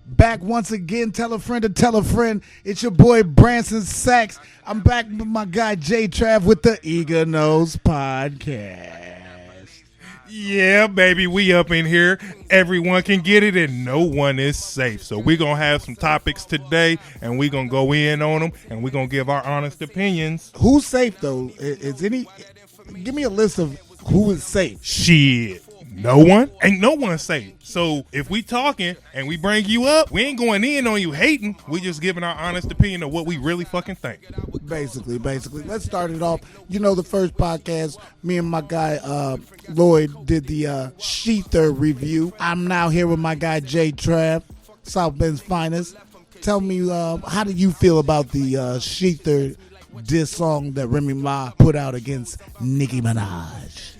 Back once again, tell a friend to tell a friend. It's your boy Branson Sachs. I'm back with my guy J Trav with the E.G.I.N.O.I.S podcast. Yeah, baby, we up in here. Everyone can get it and no one is safe. So we're going to have some topics today and we're going to go in on them and we're going to give our honest opinions. Who's safe, though? Give me a list of who is safe. Shit. No one? Ain't no one safe. So if we talking and we bring you up, we ain't going in on you hating. We just giving our honest opinion of what we really fucking think. Basically. Let's start it off. You know, the first podcast, me and my guy Lloyd did the Sheether review. I'm now here with my guy J Trav, South Bend's finest. Tell me, how do you feel about the Sheether diss song that Remy Ma put out against Nicki Minaj?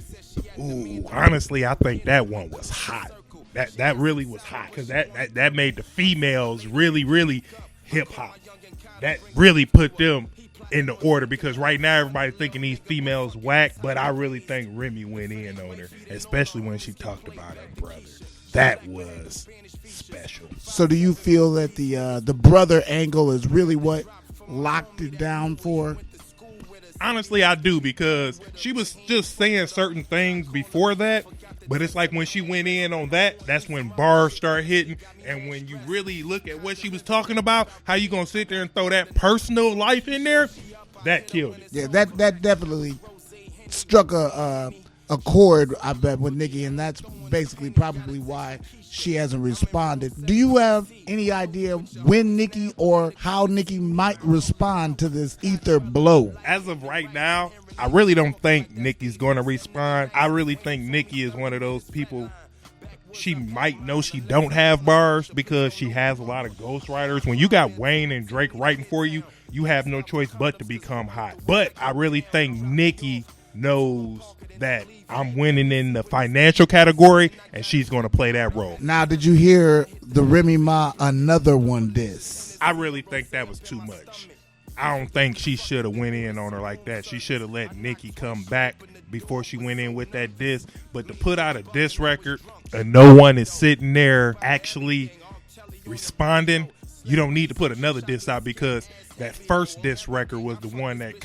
Ooh, honestly, I think that one was hot. That really was hot because that made the females really hip hop. That really put them in the order because right now everybody's thinking these females whack, but I really think Remy went in on her, especially when she talked about her brother. That was special. So do you feel that the brother angle is really what locked it down for her? Honestly, I do because she was just saying certain things before that, but it's like when she went in on that, that's when bars start hitting, and when you really look at what she was talking about, how you gonna sit there and throw that personal life in there, that killed it. Yeah, that definitely struck a chord, I bet, with Nicki, and that's basically probably why she hasn't responded. Do you have any idea when Nicki or how Nicki might respond to this ether blow? As of right now, I really don't think Nicki's going to respond. I really think Nicki is one of those people. She might know she don't have bars because she has a lot of ghostwriters. When you got Wayne and Drake writing for you, you have no choice but to become hot. But I really think Nicki knows that I'm winning in the financial category and she's going to play that role. Now, did you hear the Remy Ma another one diss? I really think that was too much. I don't think she should have went in on her like that. She should have let Nicki come back before she went in with that diss. But to put out a diss record and no one is sitting there actually responding, you don't need to put another diss out because that first diss record was the one that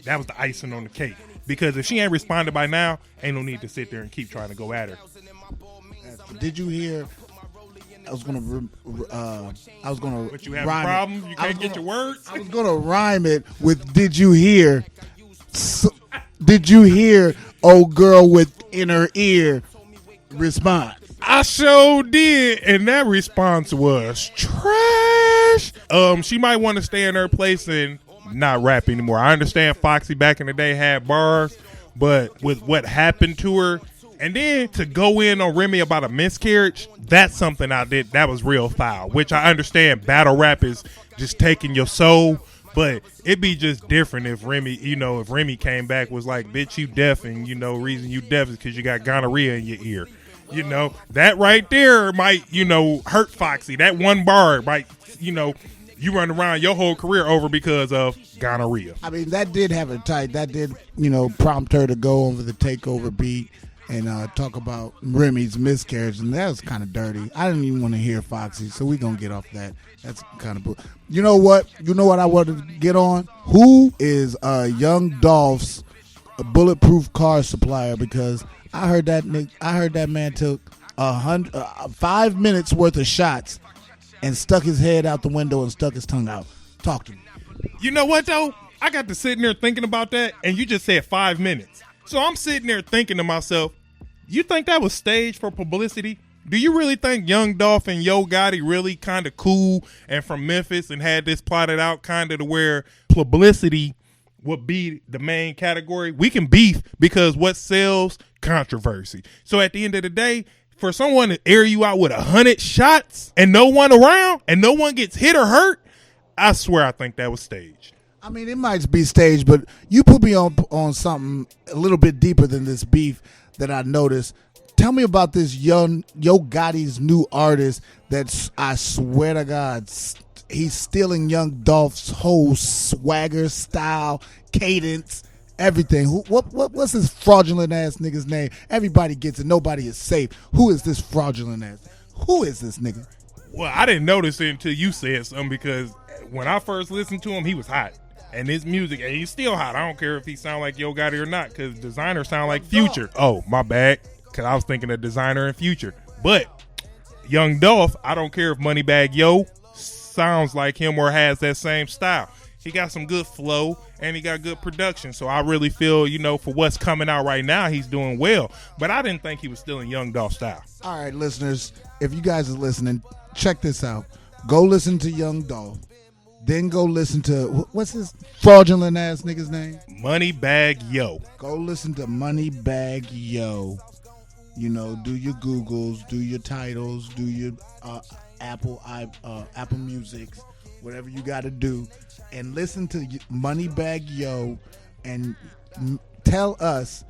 that was the icing on the cake. Because if she ain't responded by now, ain't no need to sit there and keep trying to go at her. Did you hear? I was gonna. But you have a problem? You can't get your words? I was gonna rhyme it with "Did you hear? Did you hear? Oh, girl with in her ear respond." I sure did, and that response was trash. She might want to stay in her place and not rap anymore. I understand Foxy back in the day had bars, but with what happened to her, and then to go in on Remy about a miscarriage, that's something I did that was real foul, which I understand battle rap is just taking your soul, but it'd be just different if Remy, if Remy came back was like, bitch, you deaf, and reason you deaf is because you got gonorrhea in your ear. That right there might, hurt Foxy. That one bar might, you run around your whole career over because of gonorrhea. I mean, that did have it tight. That did, prompt her to go over the takeover beat and talk about Remy's miscarriage, and that was kind of dirty. I didn't even want to hear Foxy, so we're going to get off that. That's kind of... You know what? You know what I wanted to get on? Who is Young Dolph's bulletproof car supplier? Because I heard that man took 5 minutes worth of shots and stuck his head out the window and stuck his tongue out. Talk to me. You know what, though? I got to sitting there thinking about that, and you just said 5 minutes. So I'm sitting there thinking to myself, you think that was staged for publicity? Do you really think Young Dolph and Yo Gotti really kind of cool and from Memphis and had this plotted out kind of to where publicity would be the main category? We can beef because what sells? Controversy. So at the end of the day, for someone to air you out with 100 shots and no one around and no one gets hit or hurt, I swear I think that was staged. I mean, it might be staged, but you put me on something a little bit deeper than this beef that I noticed. Tell me about this Yo Gotti's new artist that I swear to God, he's stealing Young Dolph's whole swagger, style, cadence, everything. What's this fraudulent ass nigga's name? Everybody gets it. Nobody is safe. Who is this fraudulent ass? Who is this nigga? Well, I didn't notice it until you said something, because when I first listened to him, he was hot. And his music, and he's still hot. I don't care if he sound like Yo Gotti or not, because Designer sound like Future. Oh, my bad, because I was thinking of Designer and Future. But Young Dolph, I don't care if Moneybag Yo sounds like him or has that same style. He got some good flow, and he got good production. So I really feel, for what's coming out right now, he's doing well. But I didn't think he was still in Young Dolph style. All right, listeners, if you guys are listening, check this out. Go listen to Young Dolph. Then go listen to, what's his fraudulent ass nigga's name? Moneybag Yo. Go listen to Moneybag Yo. Do your Googles, do your titles, do your Apple Musics, whatever you got to do, and listen to Moneybag Yo, and tell us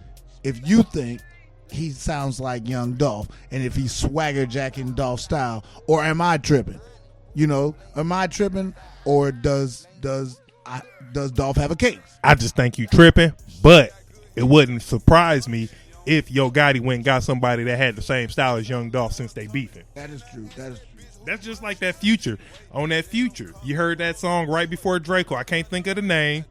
if you think he sounds like Young Dolph, and if he's swagger jacking Dolph style, or am I tripping? Am I tripping, or does Dolph have a case? I just think you tripping, but it wouldn't surprise me if Yo Gotti went and got somebody that had the same style as Young Dolph, since they beefing. That is true. That's just like that Future. On that Future, you heard that song right before Draco. I can't think of the name.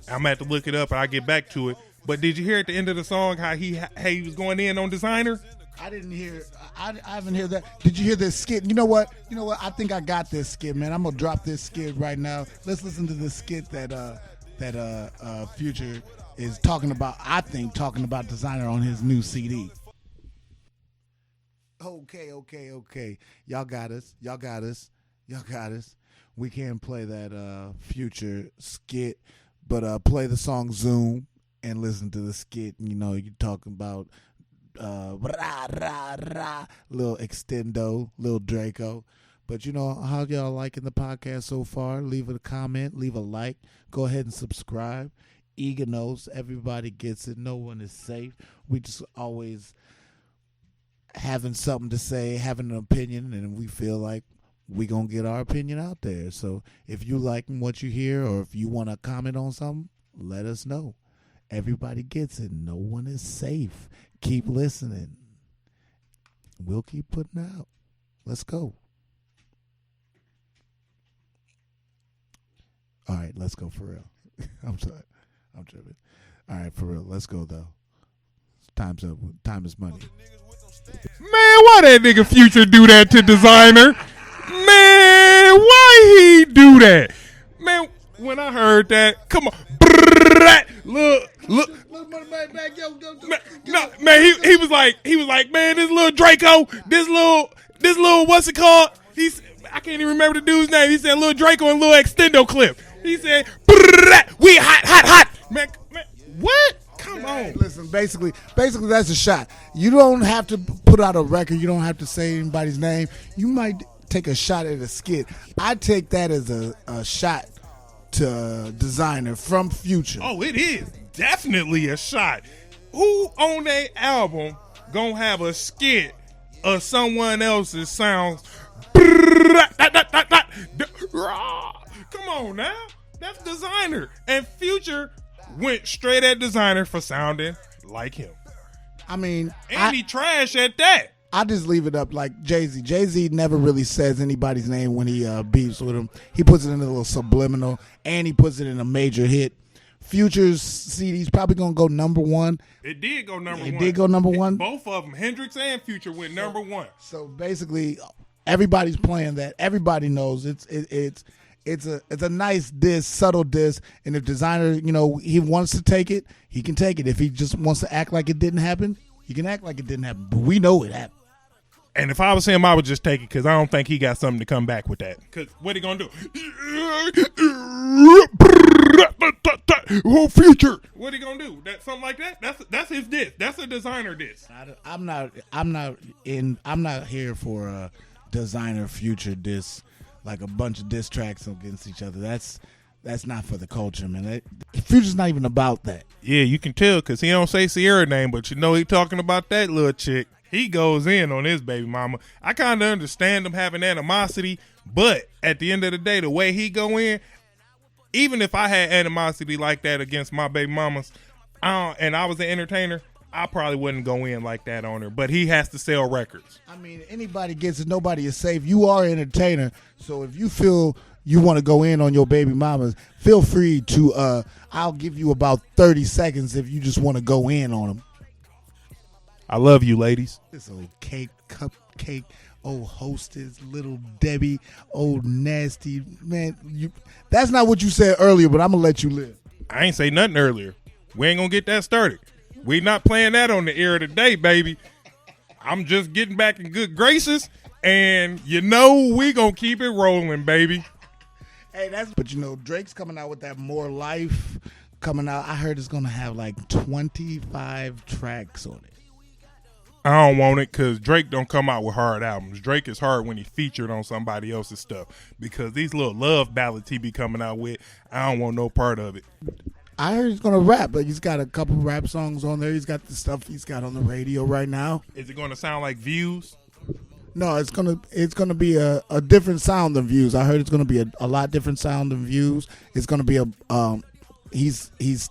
I'm gonna have to look it up and I'll get back to it. But did you hear at the end of the song how he was going in on Designer? I didn't hear. I haven't heard that. Did you hear this skit? You know what? I think I got this skit, man. I'm gonna drop this skit right now. Let's listen to the skit that Future is talking about. I think talking about Designer on his new CD. Okay. Y'all got us. We can't play that Future skit, but play the song Zoom and listen to the skit. You're talking about little extendo, little Draco. But how y'all liking the podcast so far? Leave a comment, leave a like. Go ahead and subscribe. E.G.I.N.O.I.S, everybody gets it. No one is safe. We just always having something to say, having an opinion, and we feel like we gonna get our opinion out there. So if you liking what you hear, or if you want to comment on something, let us know. Everybody gets it. No one is safe. Keep listening. We'll keep putting out. Let's go. All right, let's go for real. I'm sorry. I'm tripping. All right, for real. Let's go, though. Time's up. Time is money. Man, why that nigga Future do that to Designer? Man, why he do that? Man, when I heard that, come on. Look. Man, he was like, man, this little Draco, this little, what's it called? I can't even remember the dude's name. He said little Draco and little extendo clip. He said, we hot. Man, what? Come on. Listen, basically that's a shot. You don't have to put out a record. You don't have to say anybody's name. You might take a shot at a skit. I take that as a shot to Designer from Future. Oh, it is definitely a shot. Who on their album gonna have a skit of someone else's sounds? Come on now. That's Designer. And Future went straight at Designer for sounding like him. I mean, and he trash at that. I just leave it up like Jay-Z. Jay-Z never really says anybody's name when he beefs with him. He puts it in a little subliminal, and he puts it in a major hit. Future's CD's probably going to go number one. It did go number one. It did go number one? Both of them, Hendrix and Future, went number one. So basically, everybody's playing that. Everybody knows it's a nice diss, subtle diss, and if Designer, he wants to take it, he can take it. If he just wants to act like it didn't happen, he can act like it didn't happen. But we know it happened. And if I was him, I would just take it, because I don't think he got something to come back with that. Because what he gonna do? Whole Future. What he gonna do? Something like that? That's his diss. That's a Designer diss. I'm not here for a Designer Future diss, like a bunch of diss tracks against each other. That's not for the culture, man. Future's not even about that. Yeah, you can tell, because he don't say Sierra name, but he talking about that little chick. He goes in on his baby mama. I kind of understand him having animosity, but at the end of the day, the way he go in, even if I had animosity like that against my baby mamas, and I was an entertainer, I probably wouldn't go in like that on her. But he has to sell records. I mean, anybody gets it. Nobody is safe. You are an entertainer, so if you feel you want to go in on your baby mamas, feel free to. I'll give you about 30 seconds if you just want to go in on them. I love you, ladies. This old cake, cupcake, old hostess, little Debbie, old nasty man. That's not what you said earlier, but I'm gonna let you live. I ain't say nothing earlier. We ain't gonna get that started. We not playing that on the air today, baby. I'm just getting back in good graces, and we gonna keep it rolling, baby. Hey, but Drake's coming out with that More Life coming out. I heard it's gonna have like 25 tracks on it. I don't want it because Drake don't come out with hard albums. Drake is hard when he featured on somebody else's stuff, because these little love ballads he be coming out with, I don't want no part of it. I heard he's gonna rap, but he's got a couple rap songs on there. He's got the stuff he's got on the radio right now. Is it gonna sound like Views? No, it's gonna be a different sound than Views. I heard it's gonna be a lot different sound than Views. It's gonna be he says he's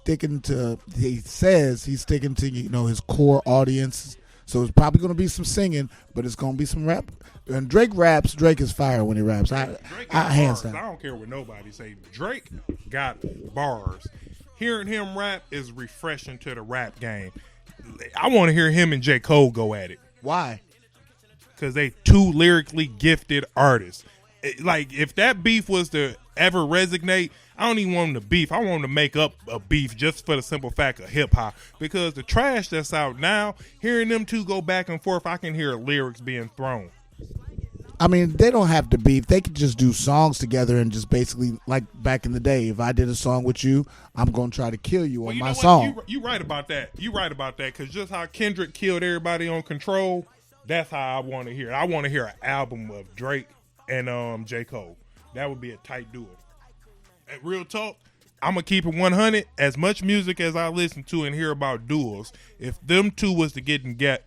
sticking to his core audience. So it's probably going to be some singing, but it's going to be some rap. And Drake raps. Drake is fire when he raps. I hands down. I don't care what nobody say. Drake got bars. Hearing him rap is refreshing to the rap game. I want to hear him and J. Cole go at it. Why? Because they two lyrically gifted artists. Like, if that beef was to ever resonate, I don't even want them to beef. I want them to make up a beef just for the simple fact of hip-hop. Because the trash that's out now, hearing them two go back and forth, I can hear lyrics being thrown. I mean, they don't have to beef. They could just do songs together and just basically, like back in the day, if I did a song with you, I'm going to try to kill you on my song. You right about that. You right about that. Because just how Kendrick killed everybody on Control, that's how I want to hear it. I want to hear an album of Drake and J. Cole. That would be a tight duo. At real talk, I'm going to keep it 100. As much music as I listen to and hear about duos, if them two was to get together,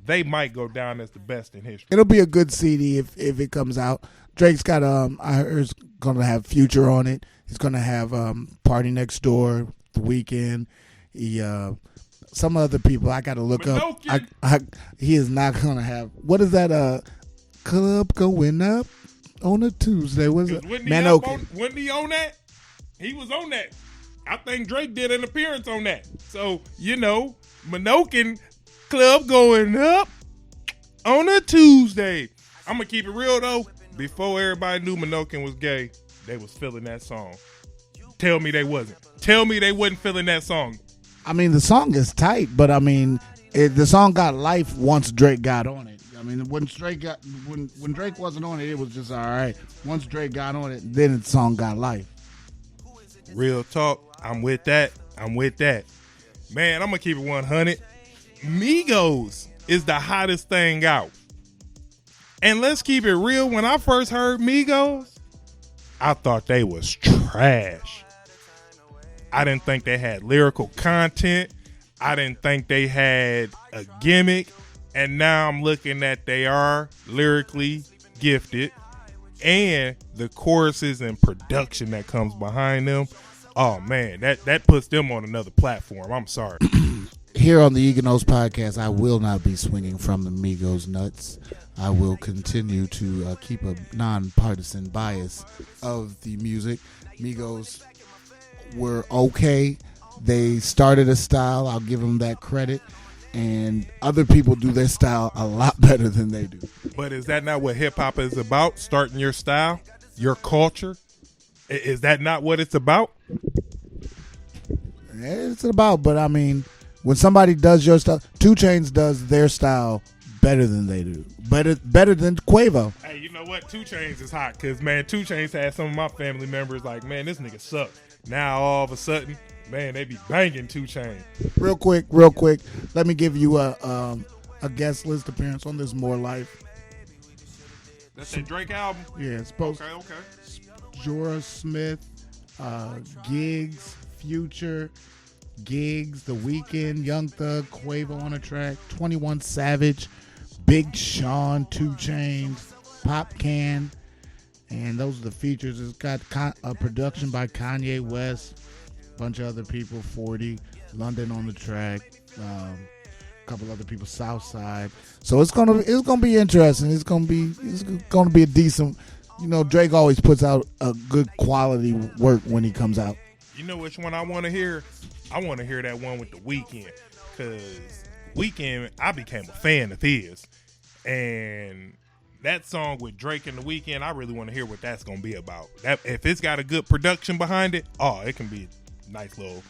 they might go down as the best in history. It'll be a good CD if it comes out. Drake's got I heard it's going to have Future on it. He's going to have Party Next Door, The Weeknd. Some other people I got to look up. He is not going to have. What is that? Club Going Up on a Tuesday. Was it? Wasn't he on that? He was on that. I think Drake did an appearance on that. So, Minokin Club Going Up on a Tuesday. I'm going to keep it real, though. Before everybody knew Minokin was gay, they was feeling that song. Tell me they wasn't. Tell me they wasn't feeling that song. I mean, the song is tight, but the song got life once Drake got on it. I mean, when Drake wasn't on it, it was just all right. Once Drake got on it, then the song got life. Real talk. I'm with that. Man, I'm going to keep it 100. Migos is the hottest thing out. And let's keep it real. When I first heard Migos, I thought they was trash. I didn't think they had lyrical content. I didn't think they had a gimmick. And now I'm looking at they are lyrically gifted. And the choruses and production that comes behind them. Oh, man, that puts them on another platform. I'm sorry. Here on the E.G.I.N.O.I.S podcast, I will not be swinging from the Migos nuts. I will continue to keep a nonpartisan bias of the music. Migos were okay. They started a style. I'll give them that credit. And other people do their style a lot better than they do. But is that not what hip-hop is about? Starting your style? Your culture? Is that not what it's about? It's about, but I mean, when somebody does your stuff, 2 Chainz does their style better than they do. Better than Quavo. Hey, you know what? 2 Chainz is hot because, man, 2 Chainz had some of my family members like, man, this nigga suck. Now, all of a sudden, man, they be banging 2 Chainz. Real quick, let me give you a guest list appearance on this More Life. That's that Drake album? Yeah, it's supposed. Okay. Jorah Smith, Giggs, Future, Giggs, The Weeknd, Young Thug, Quavo on a track, 21 Savage, Big Sean, 2 Chainz, Pop Can, and those are the features. It's got a production by Kanye West. bunch of other people, 40, London on the track, a couple other people, Southside. So it's gonna be interesting. It's gonna be a decent. Drake always puts out a good quality work when he comes out. You know which one I want to hear? I want to hear that one with the Weeknd, because Weeknd, I became a fan of his, and that song with Drake and the Weeknd, I really want to hear what that's gonna be about. That if it's got a good production behind it, it can be a nice little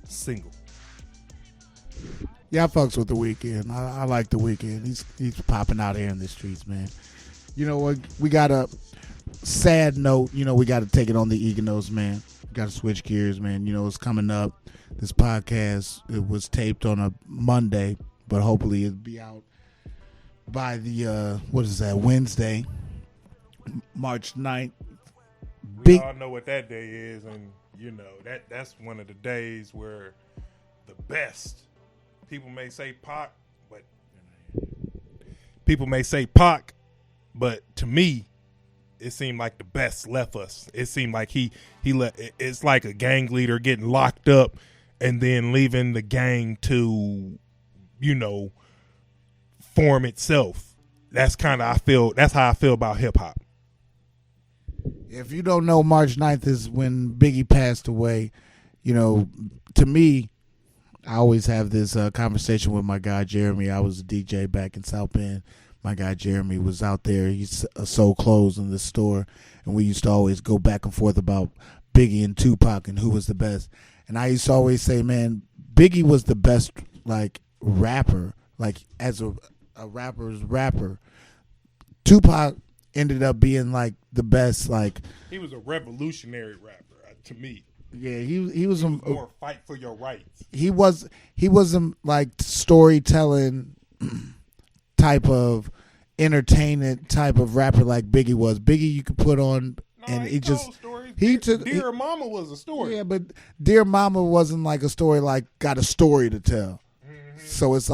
single. Yeah, I fucks with the Weeknd. I like the Weeknd. He's popping out here in the streets, man. You know what? We got a sad note. We got to take it on the E.G.I.N.O.I.S, man. We got to switch gears, man. It's coming up. This podcast, it was taped on a Monday, but hopefully it'll be out by the Wednesday, March 9th. We all know what that day is, and that's one of the days where the best. People may say Pac, but to me, it seemed like the best left us. It seemed like he let. It's like a gang leader getting locked up and then leaving the gang to, form itself. That's how I feel about hip hop. If you don't know, March 9th is when Biggie passed away. To me, I always have this conversation with my guy Jeremy. I was a DJ back in South Bend. My guy Jeremy was out there. He sold clothes in the store, and we used to always go back and forth about Biggie and Tupac and who was the best. And I used to always say, man, Biggie was the best, rapper, as a rapper's rapper. Tupac ended up being the best, he was a revolutionary rapper to me. Yeah, he was more fight for your rights. He wasn't storytelling type of entertainment type of rapper like Biggie was. Biggie you could put on and he just stories. he took Dear Mama was a story. Yeah, but Dear Mama wasn't like a story got a story to tell. Mm-hmm. So it's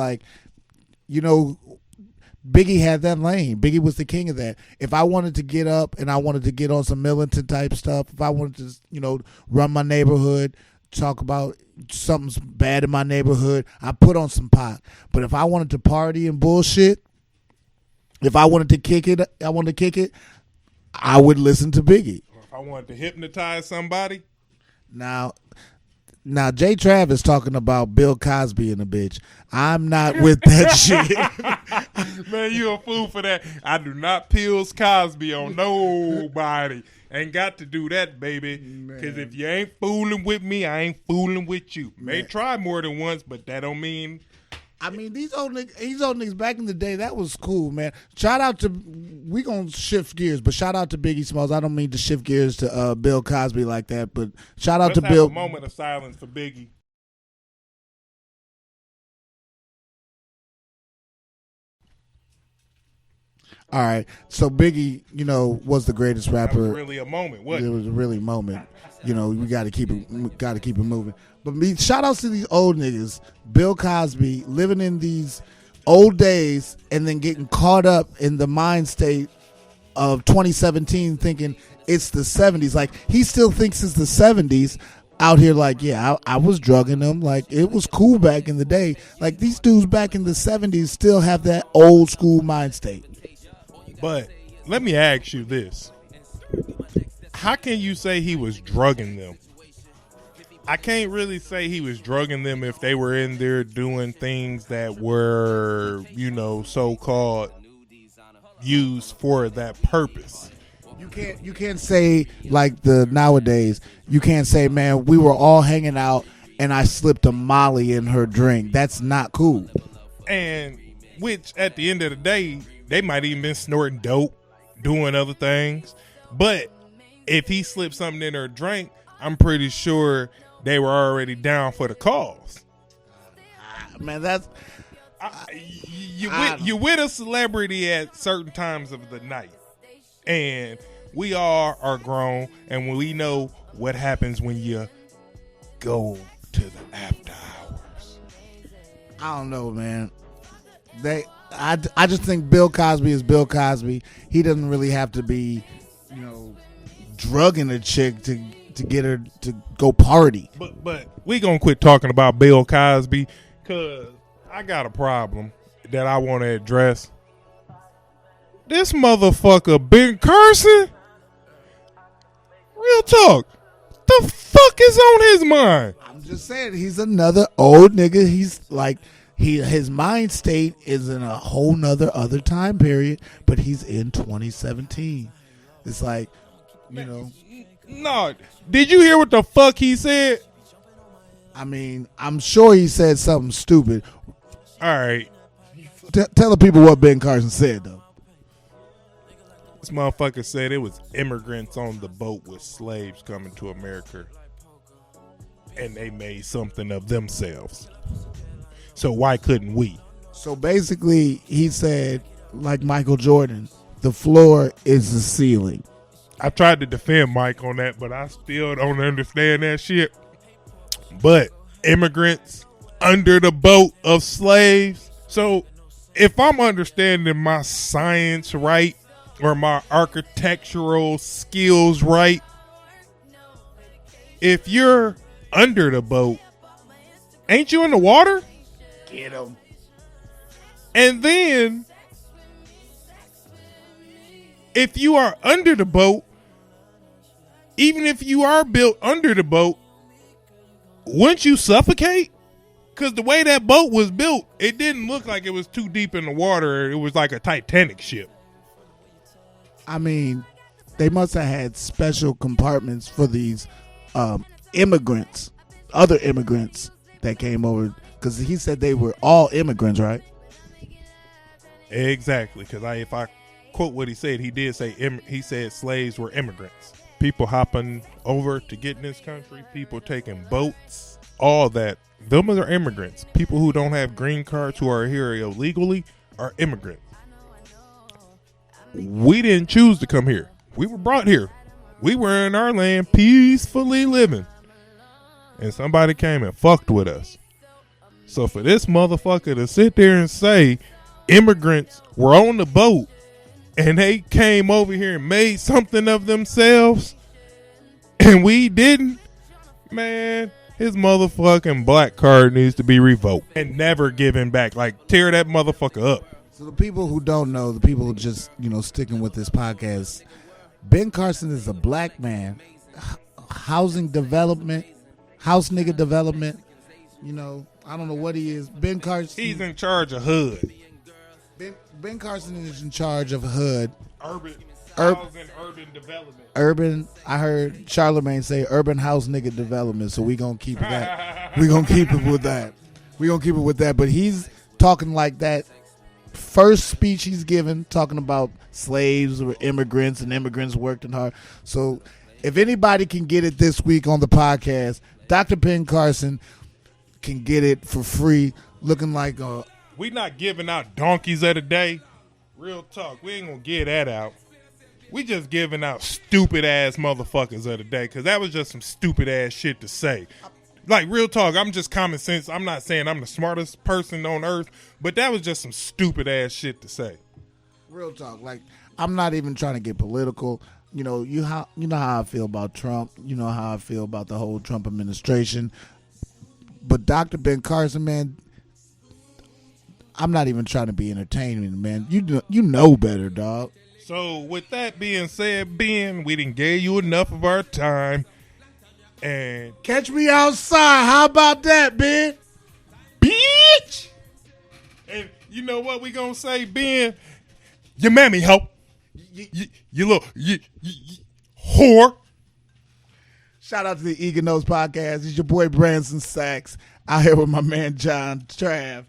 Biggie had that lane. Biggie was the king of that. If I wanted to get up and I wanted to get on some militant type stuff, if I wanted to, run my neighborhood, talk about something's bad in my neighborhood, I put on some Pac. But if I wanted to party and bullshit, if I wanted to kick it, I would listen to Biggie. If I wanted to hypnotize somebody. Now Jay Travis talking about Bill Cosby and a bitch. I'm not with that shit. Man, you a fool for that. I do not pills Cosby on nobody. Ain't got to do that, baby. Because if you ain't fooling with me, I ain't fooling with you. May try more than once, but that don't mean. These old niggas back in the day, that was cool, man. Shout out to, we gonna shift gears, but shout out to Biggie Smalls. I don't mean to shift gears to Bill Cosby like that, but shout out to Bill. Let's have a moment of silence for Biggie. All right, so Biggie, was the greatest rapper. That was really a moment. What? It was really a moment. We got to keep it moving. But shout outs to these old niggas. Bill Cosby living in these old days and then getting caught up in the mind state of 2017, thinking it's the 70s. He still thinks it's the 70s. Out here, I was drugging them. It was cool back in the day. These dudes back in the 70s still have that old school mind state. But let me ask you this. How can you say he was drugging them? I can't really say he was drugging them if they were in there doing things that were, so-called used for that purpose. You can't say nowadays. You can't say, man, we were all hanging out and I slipped a Molly in her drink. That's not cool. And which at the end of the day, they might even been snorting dope, doing other things. But if he slipped something in her drink, I'm pretty sure they were already down for the cause. Man, that's you with a celebrity at certain times of the night, and we all are grown, and we know what happens when you go to the after hours. I don't know, man. I just think Bill Cosby is Bill Cosby. He doesn't really have to be, drugging a chick to to get her to go party. But we gonna quit talking about Bill Cosby because I got a problem that I want to address. This motherfucker Ben Carson, real talk, the fuck is on his mind? I'm just saying, he's another old nigga. He's like, his mind state is in a whole nother other time period, but he's in 2017. It's like, you know. No, did you hear what the fuck he said? I mean, I'm sure he said something stupid. All right. Tell the people what Ben Carson said, though. This motherfucker said it was immigrants on the boat with slaves coming to America, and they made something of themselves. So why couldn't we? So basically, he said, like Michael Jordan, the floor is the ceiling. I tried to defend Mike on that, but I still don't understand that shit. But immigrants under the boat of slaves. So if I'm understanding my science right, or my architectural skills right, if you're under the boat, ain't you in the water? Get him. And then, if you are under the boat, even if you are built under the boat, wouldn't you suffocate? Because the way that boat was built, it didn't look like it was too deep in the water. It was like a Titanic ship. I mean, they must have had special compartments for these immigrants, other immigrants that came over, because he said they were all immigrants, right? Exactly, because if I quote what he said, he did say he said slaves were immigrants. People hopping over to get in this country, people taking boats, all that. Them are immigrants. People who don't have green cards, who are here illegally, are immigrants. We didn't choose to come here. We were brought here. We were in our land peacefully living, and somebody came and fucked with us. So for this motherfucker to sit there and say immigrants were on the boat and they came over here and made something of themselves and we didn't, man, his motherfucking black card needs to be revoked and never given back. Like, tear that motherfucker up. So the people who don't know, the people who just, sticking with this podcast, Ben Carson is a black man, housing development, house nigga development, I don't know what he is. Ben Carson. He's in charge of HUD. Ben Carson is in charge of HUD. Urban development. Urban, I heard Charlemagne say urban house nigga development, so we gonna keep that. We gonna keep it with that. We gonna keep it with that. But he's talking like that first speech he's given, talking about slaves or immigrants, and immigrants worked hard. So if anybody can get it this week on the podcast, Dr. Ben Carson can get it for free, looking like a... We not giving out donkeys of the day. Real talk. We ain't gonna get that out. We just giving out stupid ass motherfuckers of the day, because that was just some stupid ass shit to say. Like, real talk, I'm just common sense. I'm not saying I'm the smartest person on earth, but that was just some stupid ass shit to say. Real talk. Like, I'm not even trying to get political. You know how I feel about Trump. You know how I feel about the whole Trump administration. But Dr. Ben Carson, man, I'm not even trying to be entertaining, man. You know better, dog. So with that being said, Ben, we didn't gave you enough of our time. And catch me outside. How about that, Ben? Bitch! And you know what we gonna say, Ben? Your mammy help. You little whore. Shout out to the E.G.I.N.O.I.S podcast. It's your boy Branson Sachs out here with my man John Trav.